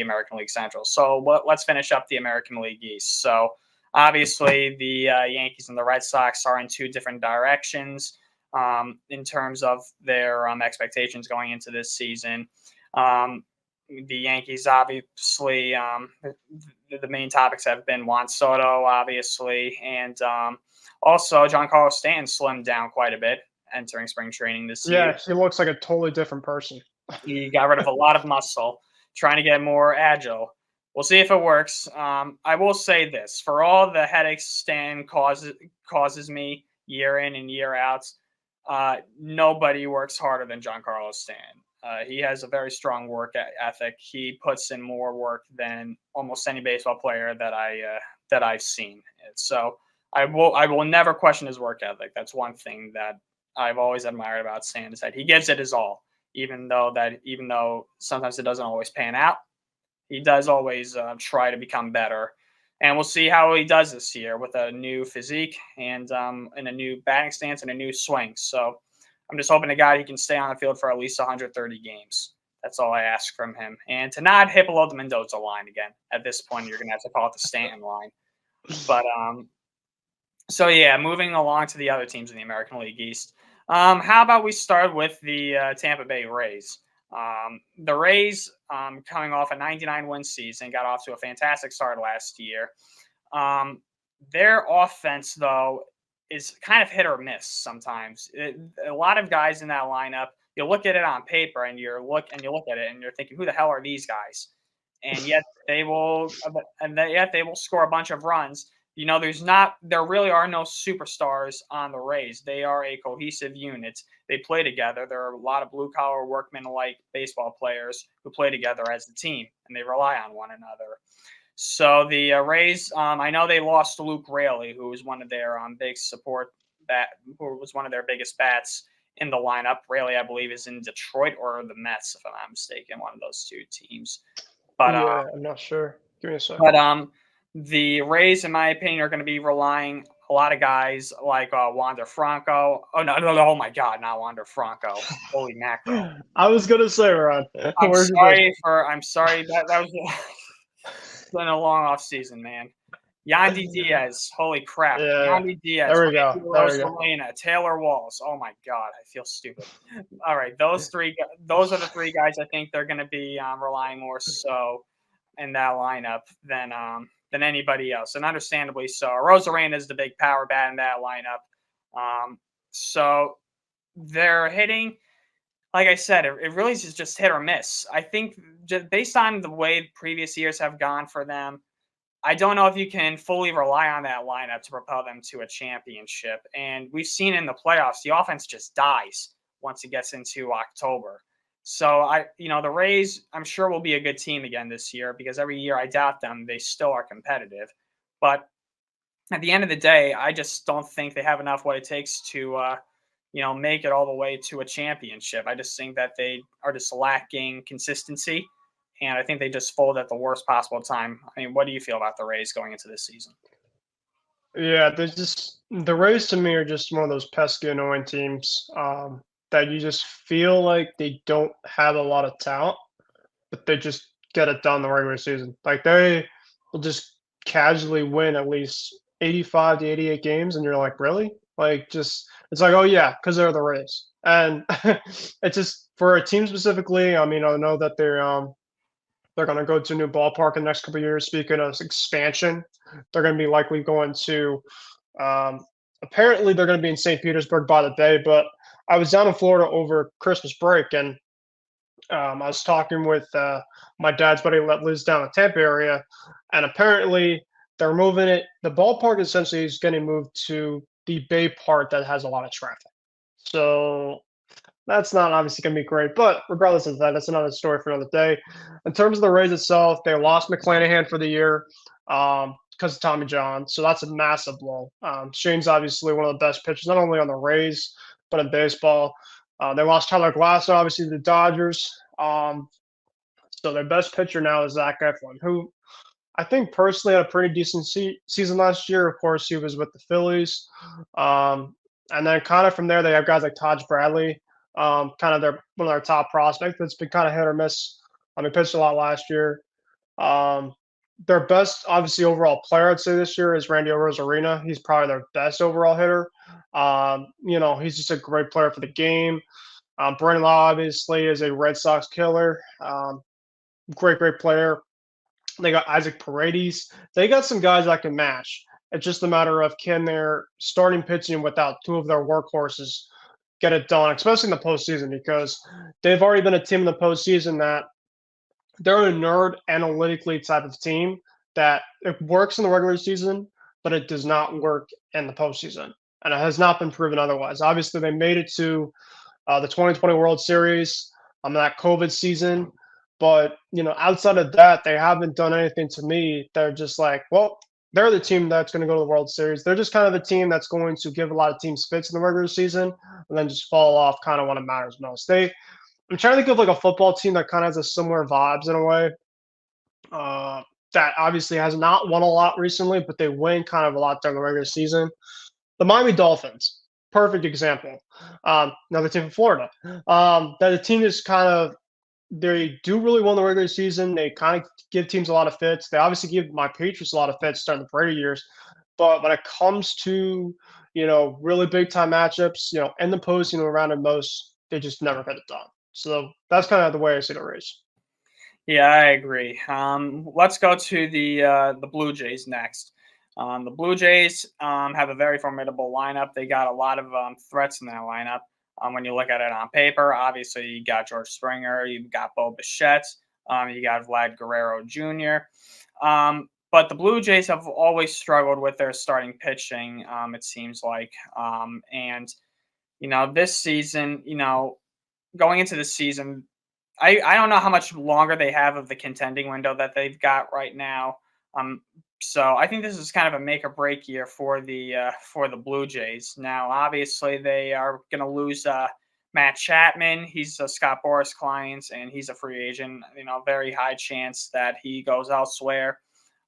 American League Central. So let's finish up the American League East. So obviously the Yankees and the Red Sox are in two different directions in terms of their expectations going into this season. The Yankees, obviously, the main topics have been Juan Soto, obviously, and also Giancarlo Stanton slimmed down quite a bit entering spring training this year. Yeah, he looks like a totally different person. He got rid of a lot of muscle, trying to get more agile. We'll see if it works. I will say this. For all the headaches Stan causes me year in and year out, nobody works harder than Giancarlo Stanton. He has a very strong work ethic. He puts in more work than almost any baseball player that I've seen. So I will never question his work ethic. That's one thing that I've always admired about Stan, is that he gives it his all. even though sometimes it doesn't always pan out, he does always try to become better. And we'll see how he does this year with a new physique and a new batting stance and a new swing. So I'm just hoping to God he can stay on the field for at least 130 games. That's all I ask from him. And to not hit below the Mendoza line again. At this point, you're going to have to call it the Stanton line. But so yeah, moving along to the other teams in the American League East. How about we start with the Tampa Bay Rays? The Rays, coming off a 99-win season, got off to a fantastic start last year. Their offense, though, is kind of hit or miss sometimes. A lot of guys in that lineup, you look at it on paper and you look at it and you're thinking, who the hell are these guys? And yet they will score a bunch of runs. There really are no superstars on the Rays. They are a cohesive unit. They play together. There are a lot of blue collar workman-like baseball players who play together as the team, and they rely on one another. So the Rays, I know they lost Luke Raley, who was one of their who was one of their biggest bats in the lineup. Raley, I believe, is in Detroit or the Mets, if I'm not mistaken, one of those two teams. But yeah, I'm not sure. Give me a second. But the Rays, in my opinion, are going to be relying a lot of guys like Wander Franco. Oh no! Oh my God, not Wander Franco. Holy mackerel! I was gonna say, Ron. I'm sorry. That was it's been a long off season, man. Yandy Diaz. Holy crap! Yeah, Yandy Diaz. there we go. Rose Molina, Taylor Walls. Oh my God, I feel stupid. All right, those are the three guys I think they're going to be relying more so in that lineup than anybody else, and understandably so. Rosarena is the big power bat in that lineup. So they're hitting, like I said, it really is just hit or miss. I think just based on the way previous years have gone for them, I don't know if you can fully rely on that lineup to propel them to a championship. And we've seen in the playoffs, the offense just dies once it gets into October. So the Rays, I'm sure will be a good team again this year because every year I doubt them, they still are competitive. But at the end of the day, I just don't think they have enough what it takes to, make it all the way to a championship. I just think that they are just lacking consistency, and I think they just fold at the worst possible time. I mean, what do you feel about the Rays going into this season? Yeah, the Rays to me are just one of those pesky, annoying teams that you just feel like they don't have a lot of talent, but they just get it done the regular season. Like they will just casually win at least 85 to 88 games, and you're like, really? Like, just it's like, oh yeah, because they're the Rays, and it's just for a team specifically. I mean, I know that they're going to go to a new ballpark in the next couple of years. Speaking of expansion, they're going to be likely going to. Apparently, they're going to be in St. Petersburg by the day. But I was down in Florida over Christmas break, and I was talking with my dad's buddy that lives down in the Tampa area, and apparently they're moving it. The ballpark essentially is getting moved to the Bay part that has a lot of traffic. So that's not obviously going to be great, but regardless of that, that's another story for another day. In terms of the Rays itself, they lost McClanahan for the year because of Tommy John, so that's a massive blow. Shane's obviously one of the best pitchers, not only on the Rays, but in baseball. They lost Tyler Glasnow, obviously, to the Dodgers. So their best pitcher now is Zach Eflin, who I think personally had a pretty decent season last year. Of course, he was with the Phillies. And then kind of from there, they have guys like Taj Bradley, kind of one of their top prospects. That's been kind of hit or miss. He pitched a lot last year. Their best, obviously, overall player, I'd say this year is Randy Rosarena. He's probably their best overall hitter. He's just a great player for the game. Brandon Lau, obviously, is a Red Sox killer. Great player. They got Isaac Paredes. They got some guys that can match. It's just a matter of can their starting pitching without two of their workhorses get it done, especially in the postseason, because they've already been a team in the postseason that they're a nerd analytically type of team that it works in the regular season, but it does not work in the postseason. And it has not been proven otherwise. Obviously, they made it to the 2020 World Series that COVID season. But, outside of that, they haven't done anything to me. They're just like, well, they're the team that's going to go to the World Series. They're just kind of a team that's going to give a lot of teams fits in the regular season and then just fall off kind of when it matters most. They I'm trying to think of like a football team that kind of has a similar vibes in a way. Uh, that obviously has not won a lot recently, but they win kind of a lot during the regular season. The Miami Dolphins, perfect example. Another team from Florida. That the team is kind of they do really well in the regular season. They kind of give teams a lot of fits. They obviously give my Patriots a lot of fits during the Brady years. But when it comes to really big time matchups, in the post, around the most, they just never get it done. So that's kind of the way I see the race. Yeah, I agree. Let's go to the Blue Jays next. The Blue Jays have a very formidable lineup. They got a lot of threats in that lineup. When you look at it on paper, obviously you got George Springer, you got Bo Bichette, you got Vlad Guerrero Jr. But the Blue Jays have always struggled with their starting pitching. It seems like, and this season, going into the season, I don't know how much longer they have of the contending window that they've got right now. So I think this is kind of a make or break year for the Blue Jays. Now, obviously, they are going to lose Matt Chapman. He's a Scott Boras client, and he's a free agent. Very high chance that he goes elsewhere,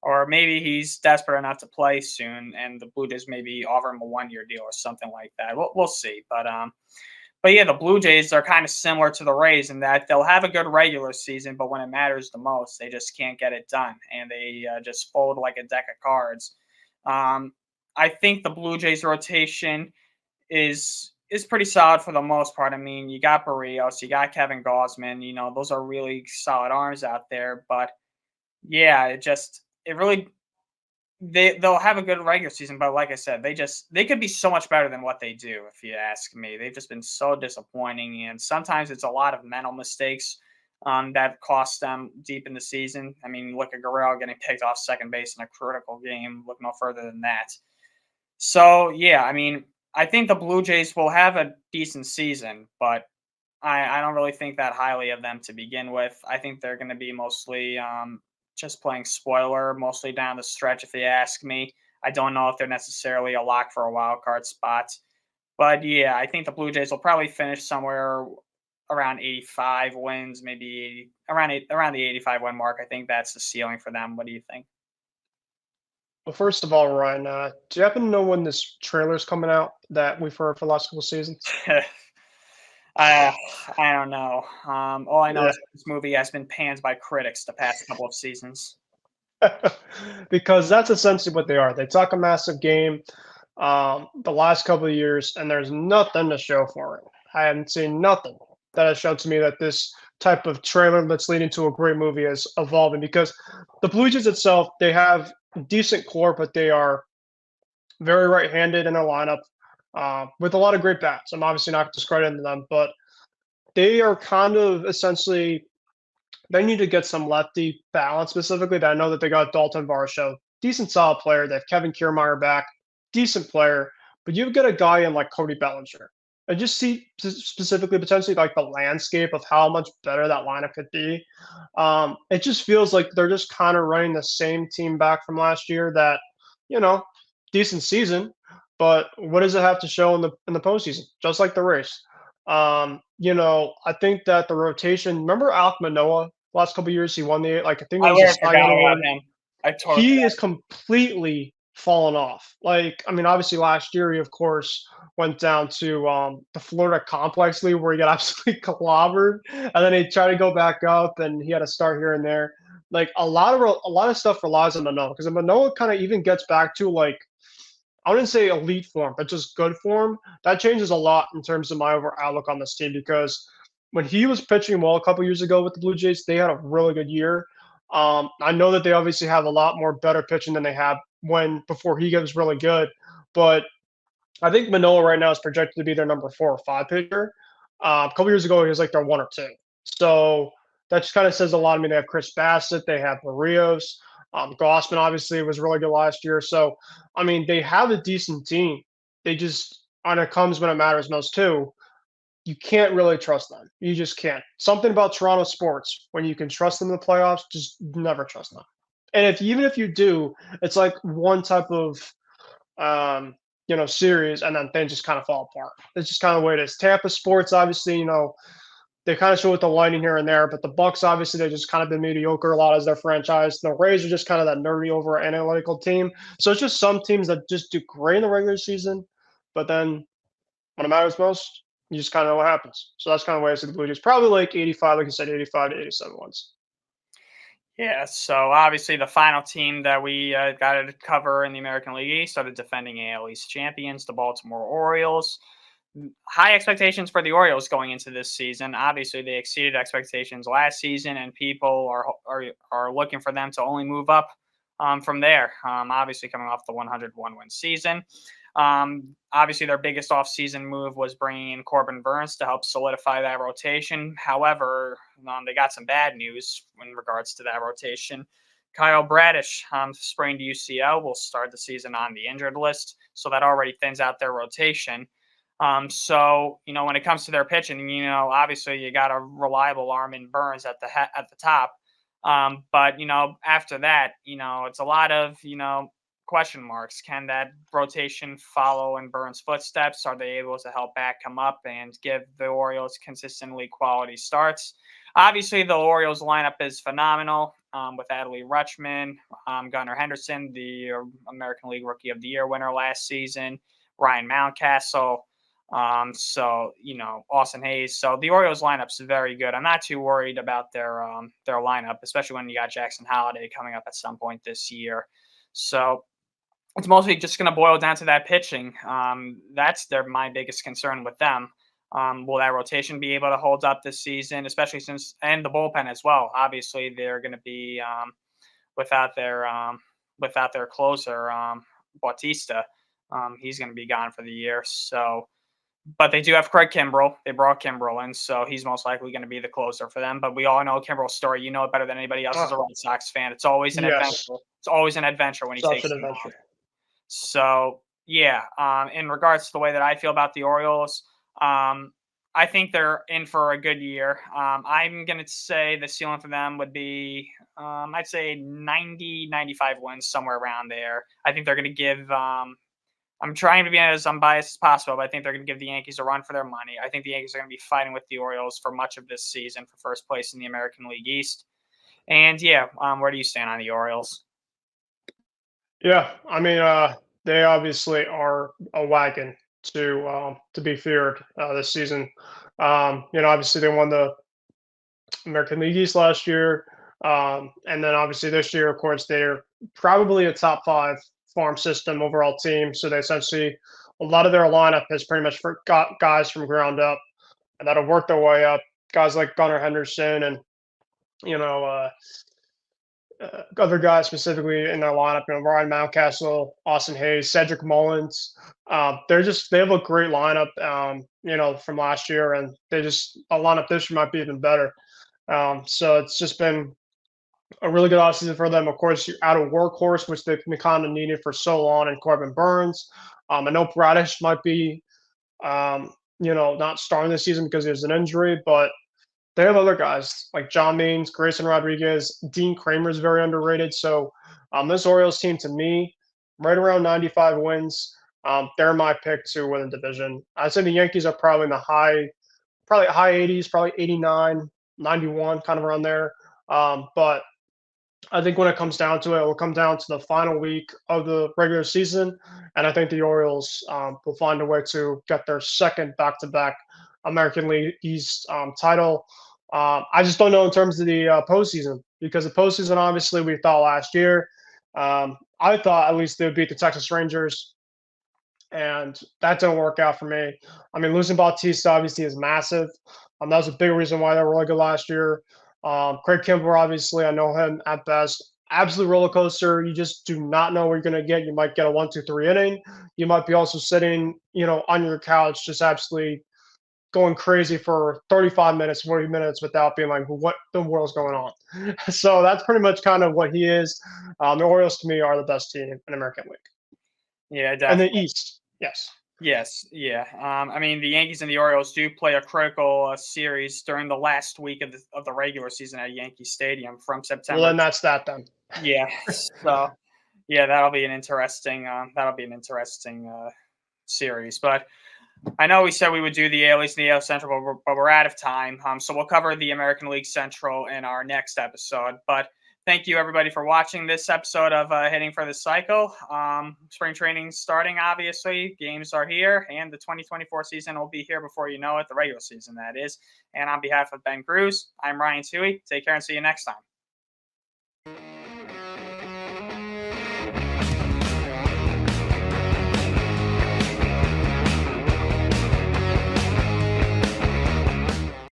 or maybe he's desperate enough to play soon, and the Blue Jays maybe offer him a 1-year deal or something like that. We'll see, But yeah, the Blue Jays are kind of similar to the Rays in that they'll have a good regular season, but when it matters the most, they just can't get it done, and they just fold like a deck of cards. I think the Blue Jays rotation is pretty solid for the most part. I mean, you got Barrios, you got Kevin Gausman. Those are really solid arms out there. But yeah, it really they'll have a good regular season, but like I said, they could be so much better than what they do, if you ask me. They've just been so disappointing, and sometimes it's a lot of mental mistakes that cost them deep in the season. I mean, look at Guerrero getting picked off second base in a critical game. Look no further than that. So yeah, I mean, I think the Blue Jays will have a decent season, but I don't really think that highly of them to begin with. I think they're going to be mostly just playing spoiler, mostly down the stretch, if you ask me. I don't know if they're necessarily a lock for a wild card spot. But yeah, I think the Blue Jays will probably finish somewhere around 85 wins, maybe around the 85 win mark. I think that's the ceiling for them. What do you think? Well, first of all, Ryan, do you happen to know when this trailer's coming out that we've heard for the last couple seasons? I I don't know. All I know Yeah. is this movie has been panned by critics the past couple of seasons. Because that's essentially what they are. They talk a massive game the last couple of years, and there's nothing to show for it. I haven't seen nothing that has shown to me that this type of trailer that's leading to a great movie is evolving. Because the Blue Jays itself, they have decent core, but they are very right-handed in their lineup with a lot of great bats. I'm obviously not discrediting them, but they are kind of essentially they need to get some lefty balance specifically. That I know that they got Dalton Varsho, decent solid player. They have Kevin Kiermaier back, decent player. But you've got a guy in like Cody Bellinger. I just see specifically potentially like the landscape of how much better that lineup could be. It just feels like they're just kind of running the same team back from last year. That you know, decent season, but what does it have to show in the postseason? Just like the race. I think that the rotation. Remember Alek Manoah last couple of years? He won the like I think it I was a literally Cy forgot Young about award. him. I totally He forgot. is completely fallen off. Like I mean, obviously last year he of course went down to the Florida Complex League where he got absolutely clobbered, and then he tried to go back up, and he had to start here and there. Like a lot of stuff relies on Manoah because Manoah kind of even gets back to like I wouldn't say elite form, but just good form. That changes a lot in terms of my overall outlook on this team because when he was pitching well a couple years ago with the Blue Jays, they had a really good year. I know that they obviously have a lot more better pitching than they had when before he was really good, but I think Manoah right now is projected to be their number 4 or 5 pitcher. A couple years ago, he was like their 1 or 2. So that just kind of says a lot. I mean, they have Chris Bassett, they have Barrios. Gossman obviously was really good last year. So, I mean, they have a decent team. They just, when it comes when it matters most too, you can't really trust them. You just can't. Something about Toronto sports, when you can trust them in the playoffs, just never trust them. And even if you do, it's like one type of um, series, and then things just kind of fall apart. It's just kind of the way it is. Tampa sports, obviously, they kind of show with the lighting here and there. But the Bucks, obviously, they've just kind of been mediocre a lot as their franchise. The Rays are just kind of that nerdy over analytical team. So it's just some teams that just do great in the regular season, but then when it matters most, you just kind of know what happens. So that's kind of the way I see the Blue Jays. Probably like 85, like you said, 85 to 87 ones. Yeah, so obviously the final team that we got to cover in the American League East are the defending AL East champions, the Baltimore Orioles. High expectations for the Orioles going into this season. Obviously, they exceeded expectations last season, and people are looking for them to only move up from there. Obviously, coming off the 101-win season. Obviously, their biggest offseason move was bringing in Corbin Burnes to help solidify that rotation. However, they got some bad news in regards to that rotation. Kyle Bradish sprained UCL, will start the season on the injured list, so that already thins out their rotation. So, when it comes to their pitching, obviously you got a reliable arm in Burnes at the top. But, after that, it's a lot of, question marks. Can that rotation follow in Burnes' footsteps? Are they able to help back him up and give the Orioles consistently quality starts? Obviously, the Orioles lineup is phenomenal with Adley Rutschman, Gunnar Henderson, the American League Rookie of the Year winner last season, Ryan Mountcastle, Austin Hayes. So the Orioles lineup's very good. I'm not too worried about their lineup, especially when you got Jackson Holliday coming up at some point this year. So it's mostly just going to boil down to that pitching. That's my biggest concern with them. Will that rotation be able to hold up this season, especially and the bullpen as well? Obviously, they're going to be without their closer, Bautista. He's going to be gone for the year. So, but they do have Craig Kimbrell. They brought Kimbrell in, so he's most likely going to be the closer for them. But we all know Kimbrell's story. You know it better than anybody else as a Red Sox fan. It's always an adventure. It's always an adventure when he takes an adventure. So, yeah, in regards to the way that I feel about the Orioles, I think they're in for a good year. I'm going to say the ceiling for them would be, I'd say 90, 95 wins, somewhere around there. I think they're going to give I'm trying to be as unbiased as possible, but I think they're going to give the Yankees a run for their money. I think the Yankees are going to be fighting with the Orioles for much of this season for first place in the American League East. And, yeah, where do you stand on the Orioles? Yeah, I mean, they obviously are a wagon to be feared this season. Obviously they won the American League East last year, and then obviously this year, of course, they're probably a top 5 farm system overall team. So they essentially, a lot of their lineup has pretty much got guys from ground up and that'll work their way up. Guys like Gunnar Henderson and other guys specifically in their lineup, Ryan Mountcastle, Austin Hayes, Cedric Mullins. They have a great lineup, from last year, and a lineup this year might be even better. So it's just been a really good offseason for them. Of course, you're out of workhorse, which they've been kind of needed for so long, and Corbin Burnes. I know Bradish might be, not starting this season because there's an injury, but they have other guys like John Means, Grayson Rodriguez, Dean Kramer is very underrated. So this Orioles team, to me, right around 95 wins. They're my pick to win the division. I'd say the Yankees are probably in the high 80s, probably 89, 91, kind of around there. But I think when it comes down to it, it will come down to the final week of the regular season. And I think the Orioles will find a way to get their second back-to-back American League East title. I just don't know in terms of the postseason, because the postseason, obviously, we thought last year, I thought at least they would beat the Texas Rangers, and that didn't work out for me. I mean, losing Bautista obviously is massive. That was a big reason why they were really good last year. Craig Kimbrell, obviously, I know him at best. Absolute roller coaster. You just do not know what you're going to get. You might get a 1, 2, 3 inning. You might be also sitting, on your couch, just absolutely going crazy for 35 minutes, 40 minutes without being like, what the world's going on? So that's pretty much kind of what he is. The Orioles, to me, are the best team in the American League. Yeah, definitely. In the East, yes. Yes, yeah. I mean, the Yankees and the Orioles do play a critical series during the last week of the regular season at Yankee Stadium from September. Well, then that's that then. Yeah. So, yeah, that'll be an interesting series. But I know we said we would do the AL East and the AL Central, but we're out of time. So we'll cover the American League Central in our next episode. But thank you, everybody, for watching this episode of Hitting for the Cycle. Spring training's starting, obviously. Games are here, and the 2024 season will be here before you know it, the regular season, that is. And on behalf of Ben Kruse, I'm Ryan Touhey. Take care and see you next time.